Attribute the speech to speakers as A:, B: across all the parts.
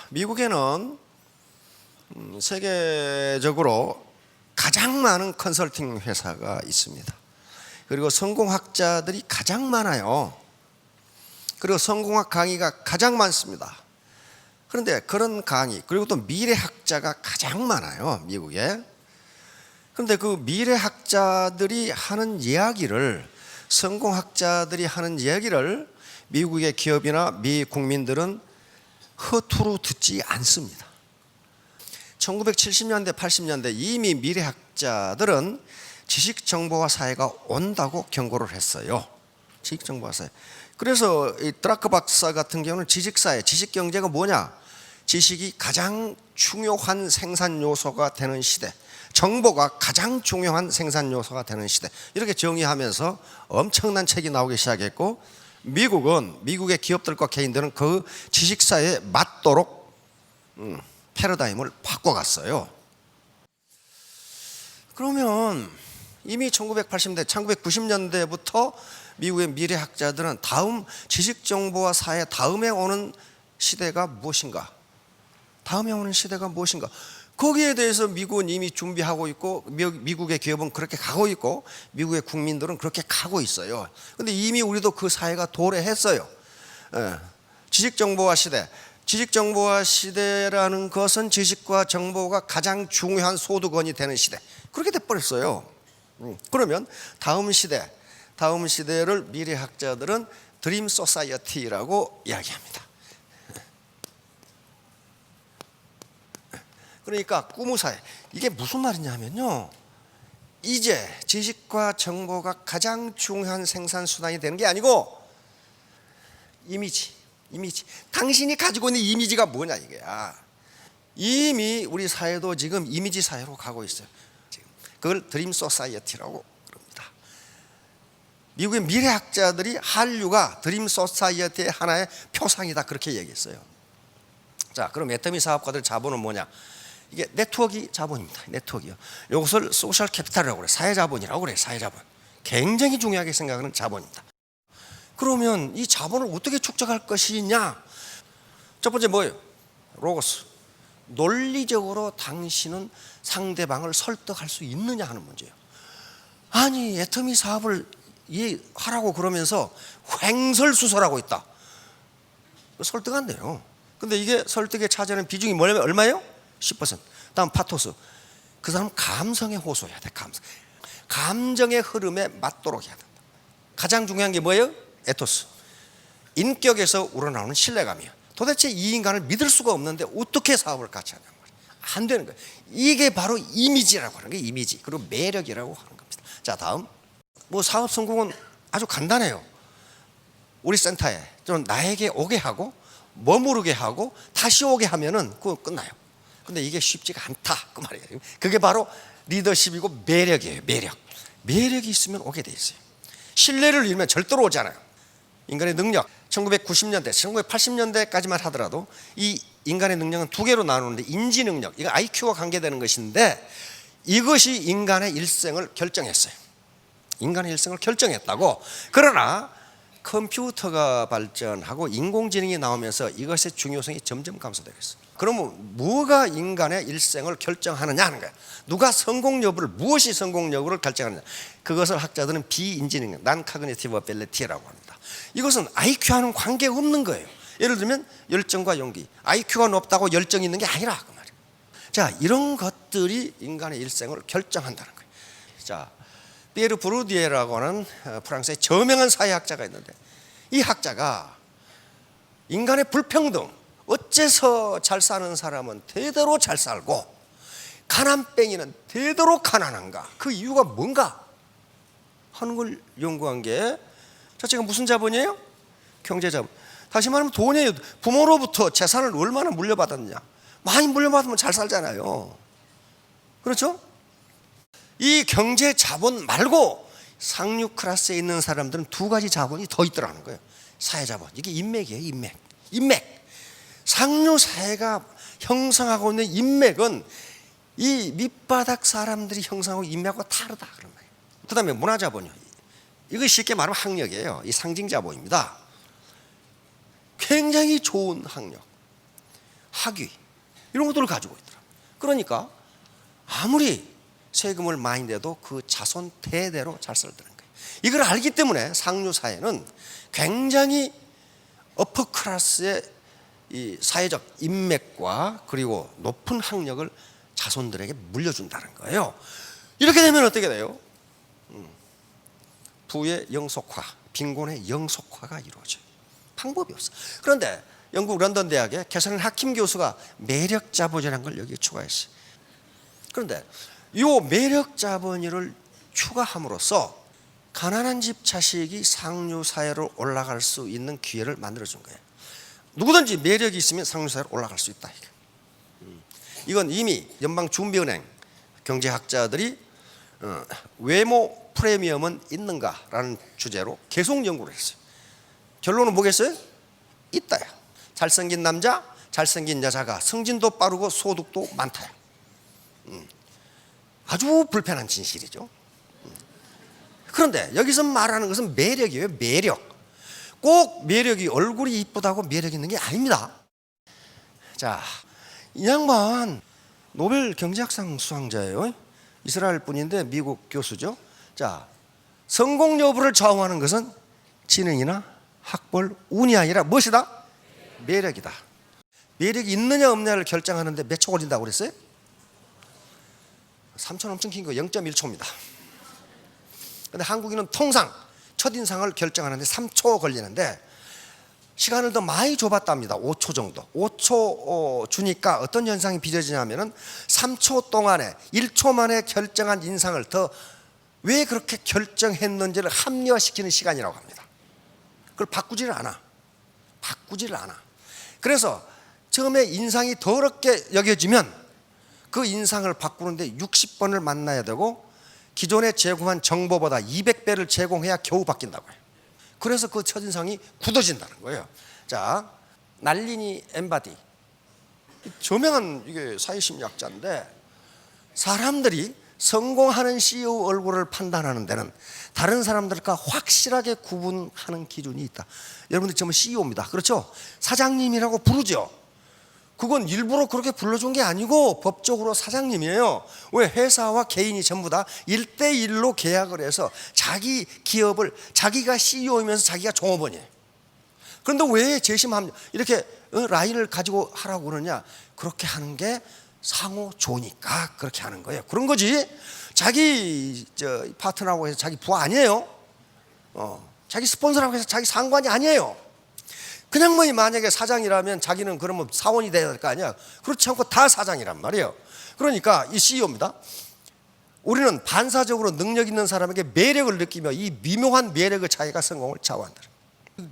A: 미국에는 세계적으로 가장 많은 컨설팅 회사가 있습니다. 그리고 성공학자들이 가장 많아요. 그리고 성공학 강의가 가장 많습니다. 그런데 그런 강의, 그리고 또 미래학자가 가장 많아요, 미국에. 그런데 그 미래학자들이 하는 이야기를, 성공학자들이 하는 이야기를 미국의 기업이나 미 국민들은 허투루 듣지 않습니다. 1970년대, 80년대 이미 미래학자들은 지식정보화 사회가 온다고 경고를 했어요. 지식정보화 사회. 그래서 이 드라크 박사 같은 경우는 지식사회, 지식경제가 뭐냐? 지식이 가장 중요한 생산 요소가 되는 시대, 정보가 가장 중요한 생산 요소가 되는 시대, 이렇게 정의하면서 엄청난 책이 나오기 시작했고, 미국의 기업들과 개인들은 그 지식사회에 맞도록 패러다임을 바꿔갔어요. 그러면 이미 1980년대, 1990년대부터 미국의 미래학자들은 다음 지식정보화 사회 다음에 오는 시대가 무엇인가? 다음에 오는 시대가 무엇인가? 거기에 대해서 미국은 이미 준비하고 있고, 미국의 기업은 그렇게 가고 있고, 미국의 국민들은 그렇게 가고 있어요. 그런데 이미 우리도 그 사회가 도래했어요. 지식정보화 시대. 지식정보화 시대라는 것은 지식과 정보가 가장 중요한 소득원이 되는 시대, 그렇게 돼버렸어요. 그러면 다음 시대를 미래학자들은 드림 소사이어티라고 이야기합니다. 그러니까 꿈의 사회. 이게 무슨 말이냐면요, 이제 지식과 정보가 가장 중요한 생산 수단이 되는 게 아니고 이미지. 당신이 가지고 있는 이미지가 뭐냐 이거야. 이미 우리 사회도 지금 이미지 사회로 가고 있어요. 지금 그걸 드림 소사이어티라고 그럽니다. 미국의 미래학자들이 한류가 드림 소사이어티의 하나의 표상이다, 그렇게 얘기했어요. 자, 그럼 애터미 사업가들 자본은 뭐냐? 이게 네트워크 자본입니다. 네트워크요. 이것을 소셜 캐피탈이라고 그래. 사회자본이라고 그래. 사회자본. 굉장히 중요하게 생각하는 자본입니다. 그러면 이 자본을 어떻게 축적할 것이냐? 첫 번째 뭐예요? 로고스. 논리적으로 당신은 상대방을 설득할 수 있느냐 하는 문제예요. 아니, 애터미 사업을 하라고 그러면서 횡설수설하고 있다. 설득 안 돼요. 근데 이게 설득에 차지하는 비중이 뭐냐면 얼마예요? 10%. 다음 파토스. 그 사람 감성에 호소해야 돼. 감정의 흐름에 맞도록 해야 된다. 가장 중요한 게 뭐예요? 에토스. 인격에서 우러나오는 신뢰감이에요. 도대체 이 인간을 믿을 수가 없는데 어떻게 사업을 같이 하냐 말이에요. 안 되는 거예요. 이게 바로 이미지라고 하는 거예요. 이미지. 그리고 매력이라고 하는 겁니다. 자, 다음. 사업 성공은 아주 간단해요. 우리 센터에 좀 나에게 오게 하고 머무르게 하고 다시 오게 하면은 그거 끝나요. 근데 이게 쉽지가 않다, 그 말이에요. 그게 바로 리더십이고 매력이에요. 매력이 있으면 오게 돼 있어요. 신뢰를 잃으면 절대로 오지 않아요. 인간의 능력, 1990년대, 1980년대까지만 하더라도 이 인간의 능력은 두 개로 나누는데, 인지 능력, 이거 IQ와 관계되는 것인데, 이것이 인간의 일생을 결정했어요. 인간의 일생을 결정했다고. 그러나 컴퓨터가 발전하고 인공지능이 나오면서 이것의 중요성이 점점 감소되겠어요. 그러면 뭐가 인간의 일생을 결정하느냐 하는 거야. 누가 성공 여부를, 무엇이 성공 여부를 결정하느냐. 그것을 학자들은 비인지능력, non-cognitive ability라고 합니다. 이것은 IQ와는 관계없는 거예요. 예를 들면 열정과 용기. IQ가 높다고 열정이 있는 게 아니라 그 말이에요. 자, 이런 것들이 인간의 일생을 결정한다는 거예요. 자, 피에르 브루디에라고 하는 프랑스의 저명한 사회학자가 있는데, 이 학자가 인간의 불평등, 어째서 잘 사는 사람은 대대로 잘 살고 가난뱅이는 대대로 가난한가, 그 이유가 뭔가 하는 걸 연구한 게 자체가 무슨 자본이에요? 경제자본. 다시 말하면 돈이에요. 부모로부터 재산을 얼마나 물려받았느냐. 많이 물려받으면 잘 살잖아요. 그렇죠? 이 경제 자본 말고 상류 클래스에 있는 사람들은 두 가지 자본이 더 있더라는 거예요. 사회자본. 이게 인맥이에요. 인맥. 상류 사회가 형성하고 있는 인맥은 이 밑바닥 사람들이 형성하고 인맥하고 다르다 그런 거예요. 그 다음에 문화자본이요. 이거 쉽게 말하면 학력이에요. 이 상징자본입니다. 굉장히 좋은 학력. 학위 이런 것들을 가지고 있더라. 그러니까 아무리 세금을 많이 내도 그 자손 대대로 잘 살더라는 거예요. 이걸 알기 때문에 상류 사회는 굉장히 어퍼 클래스의 이 사회적 인맥과 그리고 높은 학력을 자손들에게 물려준다는 거예요. 이렇게 되면 어떻게 돼요? 부의 영속화, 빈곤의 영속화가 이루어져요. 방법이 없어. 그런데 영국 런던 대학의 캐서린 하킴 교수가 매력 자본이라는 걸 여기에 추가했어요. 그런데 이 매력 자본을 추가함으로써 가난한 집 자식이 상류 사회로 올라갈 수 있는 기회를 만들어준 거예요. 누구든지 매력이 있으면 상류 사회로 올라갈 수 있다. 이건 이미 연방준비은행 경제학자들이 외모 프리미엄은 있는가라는 주제로 계속 연구를 했어요. 결론은 뭐겠어요? 있다요. 잘생긴 남자, 잘생긴 여자가 승진도 빠르고 소득도 많다요. 아주 불편한 진실이죠. 그런데 여기서 말하는 것은 매력이에요. 매력. 꼭 매력이 얼굴이 이쁘다고 매력 있는 게 아닙니다. 자, 이 양반 노벨 경제학상 수상자예요. 이스라엘 분인데 미국 교수죠. 자, 성공 여부를 좌우하는 것은 지능이나 학벌, 운이 아니라 무엇이다? 매력이다. 매력이 있느냐 없느냐를 결정하는데 몇 초 걸린다고 그랬어요? 3초 엄청 긴 거 0.1초입니다. 근데 한국인은 통상 첫인상을 결정하는데 3초 걸리는데 시간을 더 많이 줘봤답니다. 5초 정도. 5초 주니까 어떤 현상이 빚어지냐면은 3초 동안에 1초 만에 결정한 인상을 더 왜 그렇게 결정했는지를 합리화시키는 시간이라고 합니다. 그걸 바꾸지를 않아. 그래서 처음에 인상이 더럽게 여겨지면 그 인상을 바꾸는데 60번을 만나야 되고 기존에 제공한 정보보다 200배를 제공해야 겨우 바뀐다고 해요. 그래서 그 첫인상이 굳어진다는 거예요. 자, 날리니 엠바디, 저명한 이게 사회심리학자인데 사람들이 성공하는 CEO 얼굴을 판단하는 데는 다른 사람들과 확실하게 구분하는 기준이 있다. 여러분들 지금 CEO입니다. 그렇죠? 사장님이라고 부르죠. 그건 일부러 그렇게 불러준 게 아니고 법적으로 사장님이에요. 왜? 회사와 개인이 전부 다 1대1로 계약을 해서 자기 기업을 자기가 CEO이면서 자기가 종업원이에요. 그런데 왜 재심합니다. 이렇게 라인을 가지고 하라고 그러냐? 그렇게 하는 게 상호 좋으니까 그렇게 하는 거예요. 그런 거지. 자기 파트너라고 해서 자기 부하 아니에요. 자기 스폰서라고 해서 자기 상관이 아니에요. 그냥 뭐 만약에 사장이라면 자기는 그러면 사원이 돼야 될 거 아니야. 그렇지 않고 다 사장이란 말이에요. 그러니까 이 CEO입니다. 우리는 반사적으로 능력 있는 사람에게 매력을 느끼며 이 미묘한 매력의 차이가 성공을 좌우한다.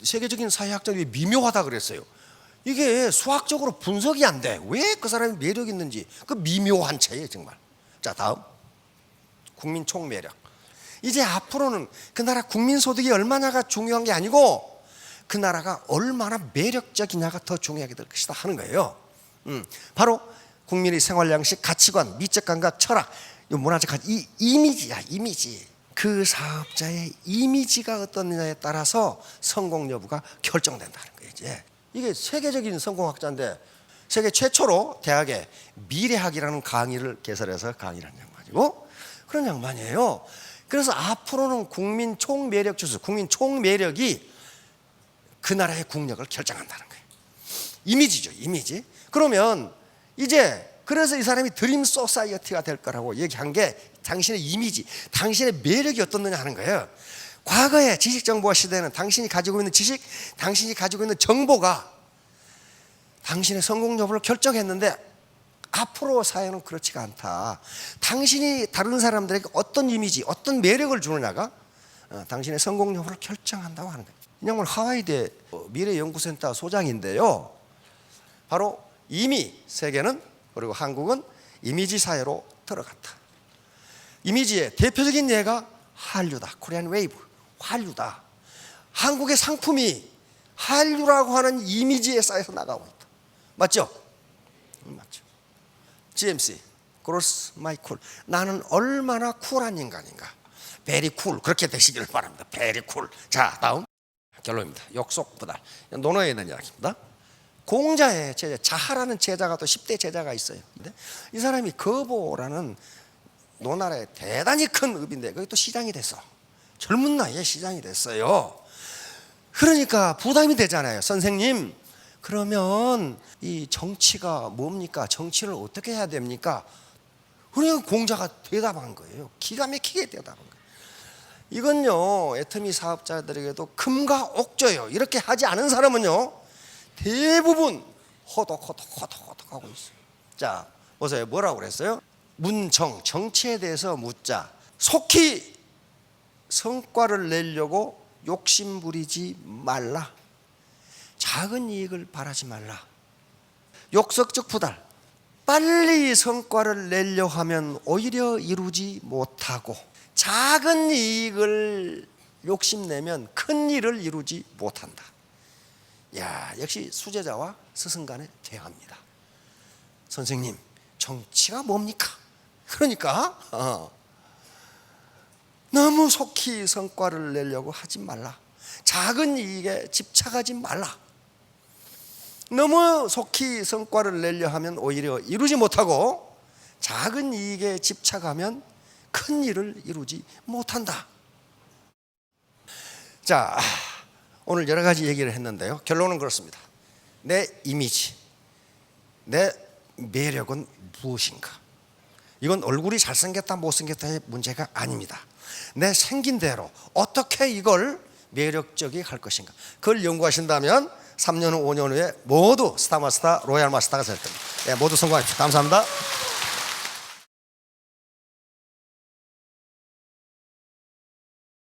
A: 세계적인 사회학자들이 미묘하다 그랬어요. 이게 수학적으로 분석이 안 돼. 왜 그 사람이 매력 있는지. 그 미묘한 차이예요 정말. 자, 다음 국민 총매력. 이제 앞으로는 그 나라 국민소득이 얼마냐가 중요한 게 아니고 그 나라가 얼마나 매력적이냐가 더 중요하게 될 것이다 하는 거예요. 바로 국민의 생활양식, 가치관, 미적 감각, 철학, 문화적 가치, 이 이미지야, 이미지. 그 사업자의 이미지가 어떻느냐에 따라서 성공 여부가 결정된다는 거예요. 이게 세계적인 성공학자인데 세계 최초로 대학에 미래학이라는 강의를 개설해서 강의를 한 양반이고 그런 양반이에요. 그래서 앞으로는 국민 총매력 지수, 국민 총매력이 그 나라의 국력을 결정한다는 거예요. 이미지죠, 이미지. 그러면 이제 그래서 이 사람이 드림 소사이어티가 될 거라고 얘기한 게 당신의 이미지, 당신의 매력이 어떻느냐 하는 거예요. 과거의 지식정보화 시대는 당신이 가지고 있는 지식, 당신이 가지고 있는 정보가 당신의 성공 여부를 결정했는데 앞으로 사회는 그렇지가 않다. 당신이 다른 사람들에게 어떤 이미지, 어떤 매력을 주느냐가 당신의 성공 여부를 결정한다고 하는 거예요. 이 양반 하와이대 미래연구센터 소장인데요. 바로 이미 세계는 그리고 한국은 이미지 사회로 들어갔다. 이미지의 대표적인 예가 한류다. 코리안 웨이브. 한류다. 한국의 상품이 한류라고 하는 이미지에 쌓여서 나가고 있다. 맞죠? 맞죠. GMC, Gross My Cool. 나는 얼마나 쿨한 인간인가. Very cool. 그렇게 되시기를 바랍니다. Very cool. 자, 다음 결론입니다. 욕속보다 논어에 있는 이야기입니다. 공자의 제자, 자하라는 제자가 또 10대 제자가 있어요. 근데 이 사람이 거보라는 노나라의 대단히 큰 읍인데 거기 또 시장이 됐어. 젊은 나이에 시장이 됐어요. 그러니까 부담이 되잖아요. 선생님, 그러면 이 정치가 뭡니까? 정치를 어떻게 해야 됩니까? 그러니까 공자가 대답한 거예요. 기가 막히게 대답한 거예요. 이건요, 애터미 사업자들에게도 금과 옥조예요. 이렇게 하지 않은 사람은요, 대부분 호독 하고 있어요. 자, 보세요. 뭐라고 그랬어요? 문정, 정치에 대해서 묻자. 속히 성과를 내려고 욕심 부리지 말라. 작은 이익을 바라지 말라. 욕석적부달. 빨리 성과를 내려 하면 오히려 이루지 못하고, 작은 이익을 욕심내면 큰 일을 이루지 못한다. 야, 역시 수제자와 스승 간의 대화입니다. 선생님, 정치가 뭡니까? 그러니까 너무 속히 성과를 내려고 하지 말라. 작은 이익에 집착하지 말라. 너무 속히 성과를 내려 하면 오히려 이루지 못하고, 작은 이익에 집착하면 큰 일을 이루지 못한다. 자, 오늘 여러 가지 얘기를 했는데요. 결론은 그렇습니다. 내 이미지, 내 매력은 무엇인가? 이건 얼굴이 잘생겼다 못생겼다의 문제가 아닙니다. 내 생긴 대로 어떻게 이걸 매력적이게 할 것인가? 그걸 연구하신다면 3년 후 5년 후에 모두 스타마스터, 로얄마스터가 될 겁니다. 모두 성공합시다. 감사합니다.